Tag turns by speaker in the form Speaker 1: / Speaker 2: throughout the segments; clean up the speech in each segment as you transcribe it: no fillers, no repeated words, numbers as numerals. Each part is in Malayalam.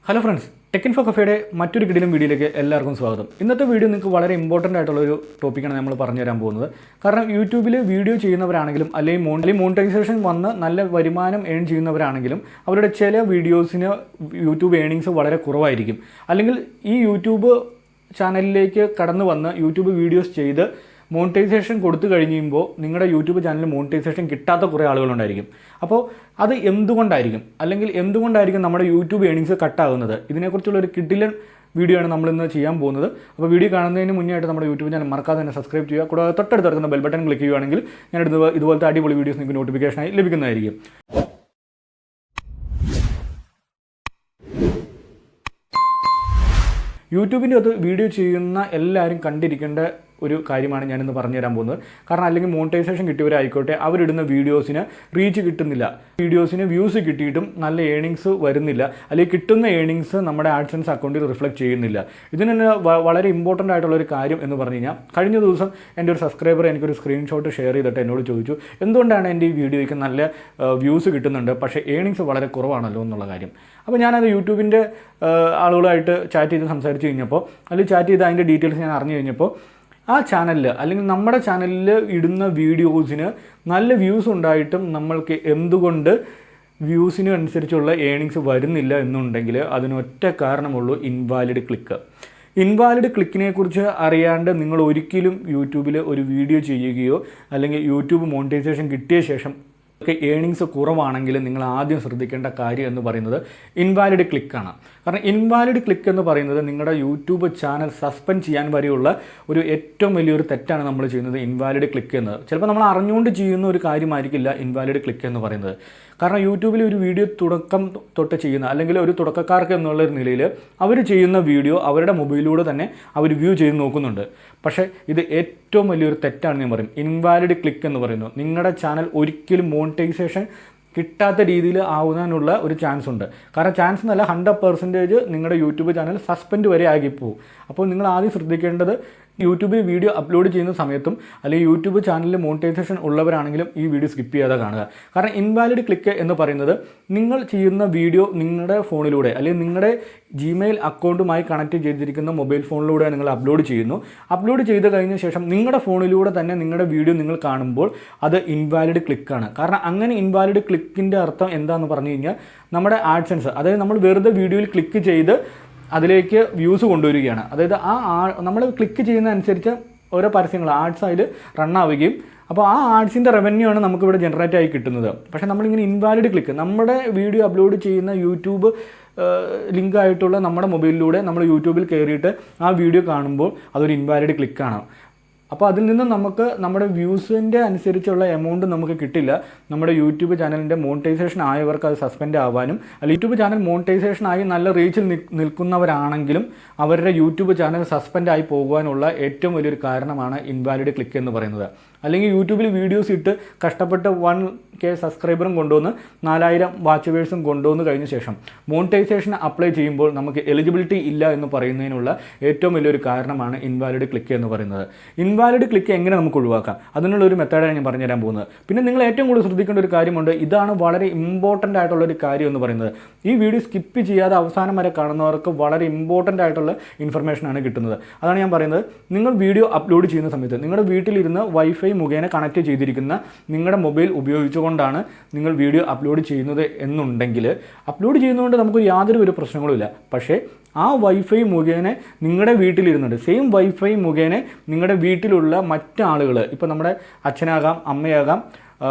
Speaker 1: ഹലോ ഫ്രണ്ട്സ്, ടെക് ഇൻഫോ കഫേയുടെ മറ്റൊരു കിടിലം വീഡിയോയിലേക്ക് എല്ലാവർക്കും സ്വാഗതം. ഇന്നത്തെ വീഡിയോ നിങ്ങൾക്ക് വളരെ ഇമ്പോർട്ടൻ്റ് ആയിട്ടുള്ളൊരു ടോപ്പിക്കാണ് നമ്മൾ പറഞ്ഞു തരാൻ പോകുന്നത്. കാരണം യൂട്യൂബിൽ വീഡിയോ ചെയ്യുന്നവരാണെങ്കിലും അല്ലെങ്കിൽ മോണിറ്റൈസേഷൻ വന്ന് നല്ല വരുമാനം ഏൺ ചെയ്യുന്നവരാണെങ്കിലും അവരുടെ ചില വീഡിയോസിന് യൂട്യൂബ് ഏണിങ്സ് വളരെ കുറവായിരിക്കും. അല്ലെങ്കിൽ ഈ യൂട്യൂബ് ചാനലിലേക്ക് കടന്നു വന്ന് യൂട്യൂബ് വീഡിയോസ് ചെയ്ത് മോണിറ്റൈസേഷൻ കൊടുത്തു കഴിയുമ്പോൾ നിങ്ങളുടെ യൂട്യൂബ് ചാനലിൽ മോണിറ്റൈസേഷൻ കിട്ടാത്ത കുറേ ആളുകളുണ്ടായിരിക്കും. അപ്പോൾ അത് എന്തുകൊണ്ടായിരിക്കും നമ്മുടെ യൂട്യൂബ് ഏണിങ്സ് കട്ടാകുന്നത്? ഇതിനെക്കുറിച്ചുള്ളൊരു കിടിലൻ വീഡിയോ ആണ് നമ്മളിന്ന് ചെയ്യാൻ പോകുന്നത്. അപ്പോൾ വീഡിയോ കാണുന്നതിന് മുന്നേ ആയിട്ട് നമ്മുടെ യൂട്യൂബ് ചാനൽ മറക്കാതെ തന്നെ സബ്സ്ക്രൈബ് ചെയ്യുക. കൂടാതെ തൊട്ടടുത്ത് കിടക്കുന്ന ബെൽ ബട്ടൺ ക്ലിക്ക് ചെയ്യുകയാണെങ്കിൽ ഞാൻ ഇതുപോലത്തെ അടിപൊളി വീഡിയോസ് നിങ്ങൾക്ക് നോട്ടിഫിക്കേഷനായി ലഭിക്കുന്നതായിരിക്കും. യൂട്യൂബിൻ്റെ അത് വീഡിയോ ചെയ്യുന്ന എല്ലാവരും കണ്ടിരിക്കേണ്ട ഒരു കാര്യമാണ് ഞാനിന്ന് പറഞ്ഞു തരാൻ പോകുന്നത്. കാരണം അല്ലെങ്കിൽ മോണിറ്റൈസേഷൻ കിട്ടിയവരായിക്കോട്ടെ, അവരിടുന്ന വീഡിയോസിന് റീച്ച് കിട്ടുന്നില്ല, വീഡിയോസിന് വ്യൂസ് കിട്ടിയിട്ടും നല്ല ഏണിങ്സ് വരുന്നില്ല, അല്ലെങ്കിൽ കിട്ടുന്ന ഏണിങ്സ് നമ്മുടെ ആഡ്സെൻസ് അക്കൗണ്ടിൽ റിഫ്ലക്റ്റ് ചെയ്യുന്നില്ല. ഇതിന് തന്നെ വളരെ ഇമ്പോർട്ടൻ്റ് ആയിട്ടുള്ളൊരു കാര്യം എന്ന് പറഞ്ഞു കഴിഞ്ഞാൽ, കഴിഞ്ഞ ദിവസം എൻ്റെ ഒരു സബ്സ്ക്രൈബർ എനിക്കൊരു സ്ക്രീൻഷോട്ട് ഷെയർ ചെയ്തിട്ട് എന്നോട് ചോദിച്ചു, എന്തുകൊണ്ടാണ് എൻ്റെ ഈ വീഡിയോയ്ക്ക് നല്ല വ്യൂസ് കിട്ടുന്നുണ്ട് പക്ഷേ ഏണിങ്സ് വളരെ കുറവാണല്ലോ എന്നുള്ള കാര്യം. അപ്പോൾ ഞാനത് യൂട്യൂബിൻ്റെ ആളുകളായിട്ട് ചാറ്റ് ചെയ്ത് സംസാരിച്ച് കഴിഞ്ഞപ്പോൾ, അല്ലെങ്കിൽ ചാറ്റ് ചെയ്ത് അതിൻ്റെ ഡീറ്റെയിൽസ് ഞാൻ അറിഞ്ഞു കഴിഞ്ഞപ്പോൾ, ആ ചാനലിൽ അല്ലെങ്കിൽ നമ്മുടെ ചാനലിൽ ഇടുന്ന വീഡിയോസിന് നല്ല വ്യൂസ് ഉണ്ടായിട്ടും നമ്മൾക്ക് എന്തുകൊണ്ട് വ്യൂസിന് അനുസരിച്ചുള്ള ഏണിങ്സ് വരുന്നില്ല എന്നുണ്ടെങ്കിൽ അതിനൊറ്റ കാരണമുള്ളൂ ഇൻവാലിഡ് ക്ലിക്ക്. ഇൻവാലിഡ് ക്ലിക്കിനെ കുറിച്ച് അറിയാണ്ട് നിങ്ങൾ ഒരിക്കലും യൂട്യൂബിൽ ഒരു വീഡിയോ ചെയ്യുകയോ അല്ലെങ്കിൽ യൂട്യൂബ് മോണിറ്റൈസേഷൻ കിട്ടിയ ശേഷം ഏണിങ്സ് കുറവാണെങ്കിൽ നിങ്ങൾ ആദ്യം ശ്രദ്ധിക്കേണ്ട കാര്യം എന്ന് പറയുന്നത് ഇൻവാലിഡ് ക്ലിക്കാണ്. കാരണം ഇൻവാലിഡ് ക്ലിക്ക് എന്ന് പറയുന്നത് നിങ്ങളുടെ യൂട്യൂബ് ചാനൽ സസ്പെൻഡ് ചെയ്യാൻ വരെയുള്ള ഒരു ഏറ്റവും വലിയൊരു തെറ്റാണ് നമ്മൾ ചെയ്യുന്നത് ഇൻവാലിഡ് ക്ലിക്ക് എന്നത്. ചിലപ്പോൾ നമ്മൾ അറിഞ്ഞുകൊണ്ട് ചെയ്യുന്ന ഒരു കാര്യമായിരിക്കില്ല ഇൻവാലിഡ് ക്ലിക്ക് എന്ന് പറയുന്നത്. കാരണം യൂട്യൂബിൽ ഒരു വീഡിയോ തുടക്കം തൊട്ട് ചെയ്യുന്ന അല്ലെങ്കിൽ ഒരു തുടക്കക്കാർക്ക് എന്നുള്ളൊരു നിലയിൽ അവർ ചെയ്യുന്ന വീഡിയോ അവരുടെ മൊബൈലിലൂടെ തന്നെ അവർ വ്യൂ ചെയ്ത് നോക്കുന്നുണ്ട്. പക്ഷേ ഇത് ഏറ്റവും വലിയൊരു തെറ്റാണ് ഞാൻ പറയും. ഇൻവാലിഡ് ക്ലിക്ക് എന്ന് പറയുന്നത് നിങ്ങളുടെ ചാനൽ ഒരിക്കലും മോണിറ്റൈസേഷൻ കിട്ടാത്ത രീതിയിൽ ആവുന്നതിനുള്ള ഒരു ചാൻസ് ഉണ്ട്. കാരണം ചാൻസ് എന്നല്ല, 100% നിങ്ങളുടെ യൂട്യൂബ് ചാനൽ സസ്പെൻഡ് വരെ ആകിപ്പോവും. അപ്പോൾ നിങ്ങൾ ആദ്യം ശ്രദ്ധിക്കേണ്ടത് യൂട്യൂബിൽ വീഡിയോ അപ്ലോഡ് ചെയ്യുന്ന സമയത്തും അല്ലെങ്കിൽ യൂട്യൂബ് ചാനലിൽ മോണിറ്റൈസേഷൻ ഉള്ളവരാണെങ്കിലും ഈ വീഡിയോ സ്കിപ്പ് ചെയ്യാതെ കാണുക. കാരണം ഇൻവാലിഡ് ക്ലിക്ക് എന്ന് പറയുന്നത് നിങ്ങൾ ചെയ്യുന്ന വീഡിയോ നിങ്ങളുടെ ഫോണിലൂടെ അല്ലെങ്കിൽ നിങ്ങളുടെ ജിമെയിൽ അക്കൗണ്ടുമായി കണക്ട് ചെയ്തിരിക്കുന്ന മൊബൈൽ ഫോണിലൂടെ നിങ്ങൾ അപ്ലോഡ് ചെയ്യുന്നു. അപ്ലോഡ് ചെയ്ത് കഴിഞ്ഞ ശേഷം നിങ്ങളുടെ ഫോണിലൂടെ തന്നെ നിങ്ങളുടെ വീഡിയോ നിങ്ങൾ കാണുമ്പോൾ അത് ഇൻവാലിഡ് ക്ലിക്കാണ്. കാരണം അങ്ങനെ ഇൻവാലിഡ് ക്ലിക്കിൻ്റെ അർത്ഥം എന്താണെന്ന് പറഞ്ഞു കഴിഞ്ഞാൽ, നമ്മുടെ ആഡ്സെൻസ്, അതായത് നമ്മൾ വെറുതെ വീഡിയോയിൽ ക്ലിക്ക് ചെയ്ത് അതിലേക്ക് വ്യൂസ് കൊണ്ടുവരികയാണ്. അതായത് നമ്മൾ ക്ലിക്ക് ചെയ്യുന്നതനുസരിച്ച് ഓരോ പരസ്യങ്ങൾ ആഡ്സ് അതിൽ റണ്ണാവുകയും അപ്പോൾ ആ ആഡ്സിൻ്റെ റവന്യൂ ആണ് നമുക്കിവിടെ ജനറേറ്റ് ആയി കിട്ടുന്നത്. പക്ഷേ നമ്മളിങ്ങനെ ഇൻവാലിഡ് ക്ലിക്ക്, നമ്മുടെ വീഡിയോ അപ്ലോഡ് ചെയ്യുന്ന യൂട്യൂബ് ലിങ്കായിട്ടുള്ള നമ്മുടെ മൊബൈലിലൂടെ നമ്മൾ യൂട്യൂബിൽ കയറിയിട്ട് ആ വീഡിയോ കാണുമ്പോൾ അതൊരു ഇൻവാലിഡ് ക്ലിക്കാണ്. അപ്പോൾ അതിൽ നിന്ന് നമുക്ക് നമ്മുടെ വ്യൂസിൻ്റെ അനുസരിച്ചുള്ള എമൗണ്ട് നമുക്ക് കിട്ടില്ല. നമ്മുടെ യൂട്യൂബ് ചാനലിൻ്റെ മോണിറ്റൈസേഷൻ ആയവർക്ക് അത് സസ്പെൻഡ് ആവാനും, അല്ലെങ്കിൽ യൂട്യൂബ് ചാനൽ മോണിറ്റൈസേഷൻ ആയി നല്ല റീച്ചിൽ നിൽക്കുന്നവരാണെങ്കിലും അവരുടെ യൂട്യൂബ് ചാനൽ സസ്പെൻഡ് ആയി പോകുവാനുള്ള ഏറ്റവും വലിയൊരു കാരണമാണ് ഇൻവാലിഡ് ക്ലിക്ക് എന്ന് പറയുന്നത്. അല്ലെങ്കിൽ യൂട്യൂബിൽ വീഡിയോസ് ഇട്ട് കഷ്ടപ്പെട്ട് 1K സബ്സ്ക്രൈബറും കൊണ്ടുവന്ന് 4000 വാച്ചവേഴ്സും കൊണ്ടുവന്ന് കഴിഞ്ഞ ശേഷം മോണിറ്റൈസേഷൻ അപ്ലൈ ചെയ്യുമ്പോൾ നമുക്ക് എലിജിബിലിറ്റി ഇല്ല എന്ന് പറയുന്നതിനുള്ള ഏറ്റവും വലിയൊരു കാരണമാണ് ഇൻവാലിഡ് ക്ലിക്ക് എന്ന് പറയുന്നത്. ഇൻവാലിഡ് ക്ലിക്ക് എങ്ങനെ നമുക്ക് ഒഴിവാക്കാം, അതിനുള്ളൊരു മെത്തേഡാണ് ഞാൻ പറഞ്ഞുതരാൻ പോകുന്നത്. പിന്നെ നിങ്ങൾ ഏറ്റവും കൂടുതൽ ശ്രദ്ധിക്കേണ്ട ഒരു കാര്യമുണ്ട്, ഇതാണ് വളരെ ഇമ്പോർട്ടൻ്റ് ആയിട്ടുള്ളൊരു കാര്യം എന്ന് പറയുന്നത്. ഈ വീഡിയോ സ്കിപ്പ് ചെയ്യാതെ അവസാനം വരെ കാണുന്നവർക്ക് വളരെ ഇമ്പോർട്ടൻ്റ് ആയിട്ടുള്ള ഇൻഫർമേഷനാണ് കിട്ടുന്നത്. അതാണ് ഞാൻ പറയുന്നത്, നിങ്ങൾ വീഡിയോ അപ്ലോഡ് ചെയ്യുന്ന സമയത്ത് നിങ്ങളുടെ വീട്ടിലിരുന്ന് വൈഫൈ മുഖേന കണക്ട് ചെയ്തിരിക്കുന്ന നിങ്ങളുടെ മൊബൈൽ ഉപയോഗിച്ചുകൊണ്ടാണ് നിങ്ങൾ വീഡിയോ അപ്ലോഡ് ചെയ്യുന്നത് എന്നുണ്ടെങ്കിൽ, അപ്ലോഡ് ചെയ്യുന്നതുകൊണ്ട് നമുക്ക് യാതൊരു പ്രശ്നങ്ങളുമില്ല. പക്ഷേ ആ വൈഫൈ മുഖേന നിങ്ങളുടെ വീട്ടിലിരുന്നുണ്ട്, സെയിം വൈഫൈ മുഖേന നിങ്ങളുടെ വീട്ടിലുള്ള മറ്റാളുകൾ, ഇപ്പോൾ നമ്മുടെ അച്ഛനാകാം, അമ്മയാകാം,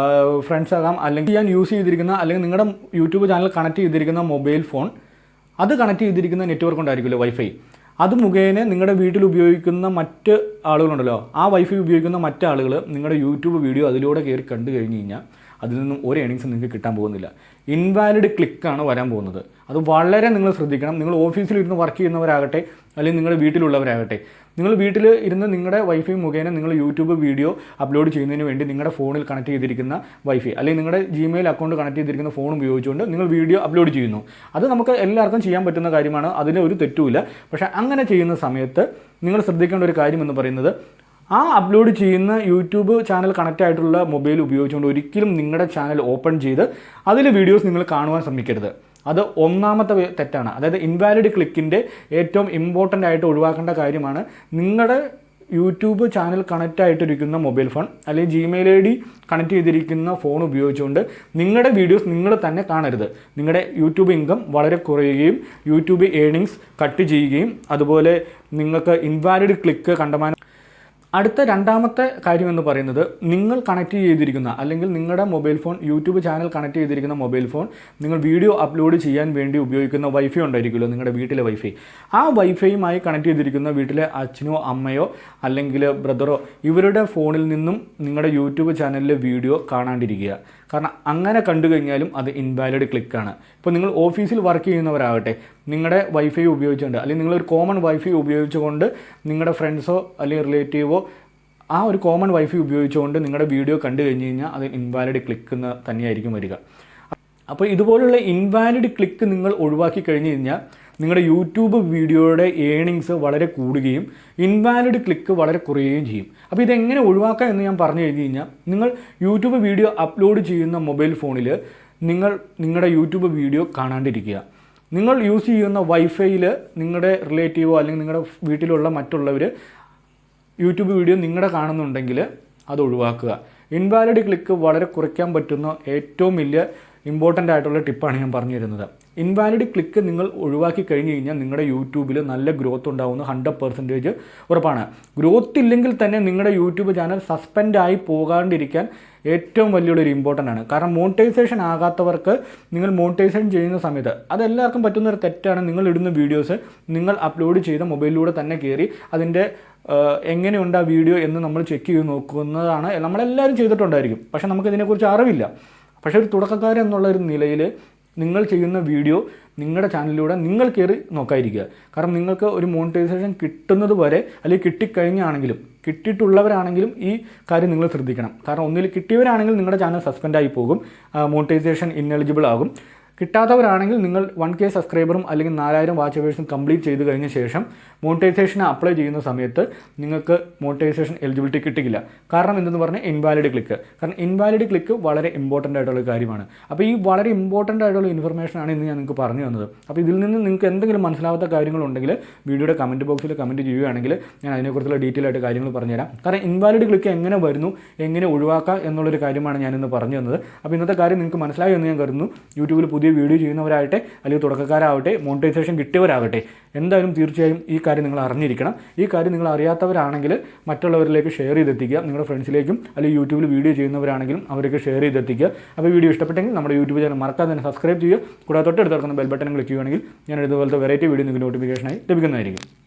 Speaker 1: ഫ്രണ്ട്സ് ആകാം, അല്ലെങ്കിൽ ഞാൻ യൂസ് ചെയ്തിരിക്കുന്ന അല്ലെങ്കിൽ നിങ്ങളുടെ യൂട്യൂബ് ചാനൽ കണക്ട് ചെയ്തിരിക്കുന്ന മൊബൈൽ ഫോൺ, അത് കണക്ട് ചെയ്തിരിക്കുന്ന നെറ്റ്വർക്ക് ഉണ്ടായിരിക്കുമല്ലോ വൈഫൈ, അത് മുഖേന നിങ്ങളുടെ വീട്ടിൽ ഉപയോഗിക്കുന്ന മറ്റ് ആളുകളുണ്ടല്ലോ, ആ വൈഫൈ ഉപയോഗിക്കുന്ന മറ്റാളുകൾ നിങ്ങളുടെ യൂട്യൂബ് വീഡിയോ അതിലൂടെ കയറി കണ്ടു കഴിഞ്ഞ് കഴിഞ്ഞാൽ അതിൽ നിന്നും ഒരു ഏണിങ്സ് നിങ്ങൾക്ക് കിട്ടാൻ പോകുന്നില്ല. ഇൻവാലിഡ് ക്ലിക്കാണ് വരാൻ പോകുന്നത്. അത് വളരെ നിങ്ങൾ ശ്രദ്ധിക്കണം. നിങ്ങൾ ഓഫീസിലിരുന്ന് വർക്ക് ചെയ്യുന്നവരാകട്ടെ അല്ലെങ്കിൽ നിങ്ങളുടെ വീട്ടിലുള്ളവരാകട്ടെ, നിങ്ങൾ വീട്ടിൽ ഇരുന്ന് നിങ്ങളുടെ വൈഫൈ മുഖേന നിങ്ങൾ യൂട്യൂബ് വീഡിയോ അപ്ലോഡ് ചെയ്യുന്നതിന് വേണ്ടി നിങ്ങളുടെ ഫോണിൽ കണക്ട് ചെയ്തിരിക്കുന്ന വൈഫൈ അല്ലെങ്കിൽ നിങ്ങളുടെ ജിമെയിൽ അക്കൗണ്ട് കണക്ട് ചെയ്തിരിക്കുന്ന ഫോൺ ഉപയോഗിച്ചുകൊണ്ട് നിങ്ങൾ വീഡിയോ അപ്ലോഡ് ചെയ്യുന്നു. അത് നമുക്ക് എല്ലാവർക്കും ചെയ്യാൻ പറ്റുന്ന കാര്യമാണ്, അതിന് ഒരു തെറ്റുമില്ല. പക്ഷേ അങ്ങനെ ചെയ്യുന്ന സമയത്ത് നിങ്ങൾ ശ്രദ്ധിക്കേണ്ട ഒരു കാര്യം എന്ന് പറയുന്നത്, ആ അപ്ലോഡ് ചെയ്യുന്ന യൂട്യൂബ് ചാനൽ കണക്റ്റ് ആയിട്ടുള്ള മൊബൈൽ ഉപയോഗിച്ചുകൊണ്ട് ഒരിക്കലും നിങ്ങളുടെ ചാനൽ ഓപ്പൺ ചെയ്ത് അതിൽ വീഡിയോസ് നിങ്ങൾ കാണുവാൻ ശ്രമിക്കരുത്. അത് ഒന്നാമത്തെ തെറ്റാണ്. അതായത് ഇൻവാലിഡ് ക്ലിക്കിൻ്റെ ഏറ്റവും ഇമ്പോർട്ടൻ്റ് ആയിട്ട് ഒഴിവാക്കേണ്ട കാര്യമാണ് നിങ്ങളുടെ യൂട്യൂബ് ചാനൽ കണക്റ്റ് ആയിട്ടിരിക്കുന്ന മൊബൈൽ ഫോൺ അല്ലെങ്കിൽ ജിമെയിൽ ID കണക്ട് ചെയ്തിരിക്കുന്ന ഫോൺ ഉപയോഗിച്ചുകൊണ്ട് നിങ്ങളുടെ വീഡിയോസ് നിങ്ങൾ തന്നെ കാണരുത്. നിങ്ങളുടെ യൂട്യൂബ് ഇൻകം വളരെ കുറയുകയും യൂട്യൂബ് ഏർണിങ്സ് കട്ട് ചെയ്യുകയും അതുപോലെ നിങ്ങൾക്ക് ഇൻവാലിഡ് ക്ലിക്ക് കണ്ടമാനം. അടുത്ത രണ്ടാമത്തെ കാര്യം എന്ന് പറയുന്നത് നിങ്ങൾ കണക്ട് ചെയ്തിരിക്കുന്ന അല്ലെങ്കിൽ നിങ്ങളുടെ mobile phone YouTube channel connect ചെയ്തിരിക്കുന്ന മൊബൈൽ ഫോൺ നിങ്ങൾ വീഡിയോ അപ്ലോഡ് ചെയ്യാൻ വേണ്ടി ഉപയോഗിക്കുന്ന വൈഫൈ ഉണ്ടായിരിക്കുമല്ലോ, നിങ്ങളുടെ വീട്ടിലെ വൈഫൈ. ആ വൈഫൈയുമായി കണക്ട് ചെയ്തിരിക്കുന്ന വീട്ടിലെ അച്ഛനോ അമ്മയോ അല്ലെങ്കിൽ ബ്രദറോ ഇവരുടെ ഫോണിൽ നിന്നും നിങ്ങളുടെ യൂട്യൂബ് ചാനലിലെ വീഡിയോ കാണാണ്ടിരിക്കുക. കാരണം അങ്ങനെ കണ്ടു കഴിഞ്ഞാലും അത് ഇൻവാലിഡ് ക്ലിക്കാണ്. ഇപ്പോൾ നിങ്ങൾ ഓഫീസിൽ വർക്ക് ചെയ്യുന്നവരാകട്ടെ, നിങ്ങളുടെ വൈഫൈ ഉപയോഗിച്ചുകൊണ്ട് അല്ലെങ്കിൽ നിങ്ങളൊരു കോമൺ വൈഫൈ ഉപയോഗിച്ചുകൊണ്ട് നിങ്ങളുടെ ഫ്രണ്ട്സോ അല്ലെങ്കിൽ റിലേറ്റീവോ ആ ഒരു കോമൺ വൈഫൈ ഉപയോഗിച്ചുകൊണ്ട് നിങ്ങളുടെ വീഡിയോ കണ്ടു കഴിഞ്ഞ് കഴിഞ്ഞാൽ അത് ഇൻവാലിഡ് ക്ലിക്ക് എന്ന് തന്നെയായിരിക്കും വരിക. അപ്പോൾ ഇതുപോലുള്ള ഇൻവാലിഡ് ക്ലിക്ക് നിങ്ങൾ ഒഴിവാക്കി കഴിഞ്ഞ് കഴിഞ്ഞാൽ നിങ്ങളുടെ യൂട്യൂബ് വീഡിയോയുടെ ഏണിങ്സ് വളരെ കൂടുകയും ഇൻവാലിഡ് ക്ലിക്ക് വളരെ കുറയുകയും ചെയ്യും. അപ്പോൾ ഇതെങ്ങനെ ഒഴിവാക്കാം എന്ന് ഞാൻ പറഞ്ഞു കഴിഞ്ഞ് കഴിഞ്ഞാൽ, നിങ്ങൾ യൂട്യൂബ് വീഡിയോ അപ്ലോഡ് ചെയ്യുന്ന മൊബൈൽ ഫോണിൽ നിങ്ങളുടെ യൂട്യൂബ് വീഡിയോ കാണാണ്ടിരിക്കുക. നിങ്ങൾ യൂസ് ചെയ്യുന്ന വൈഫൈയിൽ നിങ്ങളുടെ റിലേറ്റീവോ അല്ലെങ്കിൽ നിങ്ങളുടെ വീട്ടിലുള്ള മറ്റുള്ളവർ യൂട്യൂബ് വീഡിയോ നിങ്ങളുടെ കാണുന്നുണ്ടെങ്കിൽ അത് ഒഴിവാക്കുക. ഇൻവാലിഡ് ക്ലിക്ക് വളരെ കുറയ്ക്കാൻ പറ്റുന്ന ഏറ്റവും വലിയ ഇമ്പോർട്ടൻ്റ് ആയിട്ടുള്ള ടിപ്പാണ് ഞാൻ പറഞ്ഞു തരുന്നത്. ഇൻവാലിഡ് ക്ലിക്ക് നിങ്ങൾ ഒഴിവാക്കി കഴിഞ്ഞ് കഴിഞ്ഞാൽ നിങ്ങളുടെ യൂട്യൂബിൽ നല്ല ഗ്രോത്ത് ഉണ്ടാവുന്ന 100% ഉറപ്പാണ്. ഗ്രോത്ത് ഇല്ലെങ്കിൽ തന്നെ നിങ്ങളുടെ യൂട്യൂബ് ചാനൽ സസ്പെൻഡായി പോകാണ്ടിരിക്കാൻ ഏറ്റവും വലിയൊരു ഇമ്പോർട്ടൻ്റ് ആണ്. കാരണം മോണിറ്റൈസേഷൻ ആകാത്തവർക്ക് നിങ്ങൾ മോണിറ്റൈസേഷൻ ചെയ്യുന്ന സമയത്ത് അതെല്ലാവർക്കും പറ്റുന്നൊരു തെറ്റാണ്. നിങ്ങൾ ഇടുന്ന വീഡിയോസ് നിങ്ങൾ അപ്ലോഡ് ചെയ്ത മൊബൈലിലൂടെ തന്നെ കയറി അതിൻ്റെ എങ്ങനെയുണ്ട് ആ വീഡിയോ എന്ന് നമ്മൾ ചെക്ക് ചെയ്ത് നോക്കുന്നതാണ് നമ്മളെല്ലാവരും ചെയ്തിട്ടുണ്ടായിരിക്കും. പക്ഷേ നമുക്കിതിനെക്കുറിച്ച് അറിവില്ല. പക്ഷേ ഒരു തുടക്കക്കാരൻ എന്നുള്ള ഒരു നിലയിൽ നിങ്ങൾ ചെയ്യുന്ന വീഡിയോ നിങ്ങളുടെ ചാനലിലൂടെ നിങ്ങൾ കയറി നോക്കാതിരിക്കുക. കാരണം നിങ്ങൾക്ക് ഒരു മോണിറ്റൈസേഷൻ കിട്ടുന്നത് വരെ അല്ലെങ്കിൽ കിട്ടിക്കഴിഞ്ഞാണെങ്കിലും കിട്ടിയിട്ടുള്ളവരാണെങ്കിലും ഈ കാര്യം നിങ്ങൾ ശ്രദ്ധിക്കണം. കാരണം ഒന്നിൽ കിട്ടിയവരാണെങ്കിൽ നിങ്ങളുടെ ചാനൽ സസ്പെൻഡായി പോകും, മോണിറ്റൈസേഷൻ ഇന്നെലിജിബിൾ ആകും. കിട്ടാത്തവരാണെങ്കിൽ നിങ്ങൾ 1K സബ്സ്ക്രൈബറും അല്ലെങ്കിൽ 4000 വാച്ച് അവേഴ്സും കംപ്ലീറ്റ് ചെയ്ത് കഴിഞ്ഞ ശേഷം മോണിറ്റൈസേഷൻ അപ്ലൈ ചെയ്യുന്ന സമയത്ത് നിങ്ങൾക്ക് മോണിറ്റൈസേഷൻ എലിജിബിലിറ്റി കിട്ടില്ല. കാരണം എന്തെന്ന് പറഞ്ഞാൽ ഇൻവാലിഡ് ക്ലിക്ക്. കാരണം ഇൻവാലിഡ് ക്ലിക്ക് വളരെ ഇമ്പോർട്ടൻ്റ് ആയിട്ടുള്ള കാര്യമാണ്. അപ്പോൾ ഈ വളരെ ഇമ്പോർട്ടൻ്റ് ആയിട്ടുള്ള ഇൻഫർമേഷനാണ് ഇന്ന് ഞാൻ നിങ്ങൾക്ക് പറഞ്ഞു തന്നത്. അപ്പോൾ ഇതിൽ നിന്ന് നിങ്ങൾക്ക് എന്തെങ്കിലും മനസ്സിലാവാത്ത കാര്യങ്ങളുണ്ടെങ്കിൽ വീഡിയോയുടെ കമൻറ്റ് ബോക്സിൽ കമൻറ്റ് ചെയ്യുകയാണെങ്കിൽ ഞാൻ അതിനെക്കുറിച്ചുള്ള ഡീറ്റെയിൽ ആയിട്ട് കാര്യങ്ങൾ പറഞ്ഞുതരാം. കാരണം ഇൻവാലിഡ് ക്ലിക്ക് എങ്ങനെ വരുന്നു, എങ്ങനെ ഒഴിവാക്കാം എന്നുള്ളൊരു കാര്യമാണ് ഞാനിന്ന് പറഞ്ഞു തന്നത്. അപ്പോൾ ഇന്നത്തെ കാര്യം നിങ്ങൾക്ക് മനസ്സിലായി എന്ന് ഞാൻ കരുതുന്നു. യൂട്യൂബിൽ പുതിയ വീഡിയോ ചെയ്യുന്നവരാകട്ടെ അല്ലെങ്കിൽ തുടക്കക്കാരാവട്ടെ മോണിറ്റൈസേഷൻ കിട്ടിയവരാകട്ടെ, എന്തായാലും തീർച്ചയായും ഈ കാര്യം നിങ്ങൾ അറിഞ്ഞിരിക്കണം. ഈ കാര്യം നിങ്ങൾ അറിയാത്തവരാണെങ്കിൽ മറ്റുള്ളവരിലേക്ക് ഷെയർ ചെയ്തെത്തിക്കുക. നിങ്ങളുടെ ഫ്രണ്ട്സിലേക്കും അല്ലെങ്കിൽ യൂട്യൂബിൽ വീഡിയോ ചെയ്യുന്നവരാണെങ്കിലും അവർക്ക് ഷെയർ ചെയ്തെത്തിക്കുക. അപ്പോൾ വീഡിയോ ഇഷ്ടപ്പെട്ടെങ്കിൽ നമ്മുടെ യൂട്യൂബ് ചാനൽ മറക്കാതെ തന്നെ സബ്സ്ക്രൈബ് ചെയ്യുക. കൂടാതെ തൊട്ടടുത്ത് കിടക്കുന്ന ബെൽ ബട്ടൺ ക്ലിക്ക് ചെയ്യുകയാണെങ്കിൽ ഞാൻ ഇതുപോലത്തെ വെറൈറ്റി വീഡിയോ നിങ്ങൾക്ക് നോട്ടിഫിക്കേഷനായി ലഭിക്കുന്നതായിരിക്കും.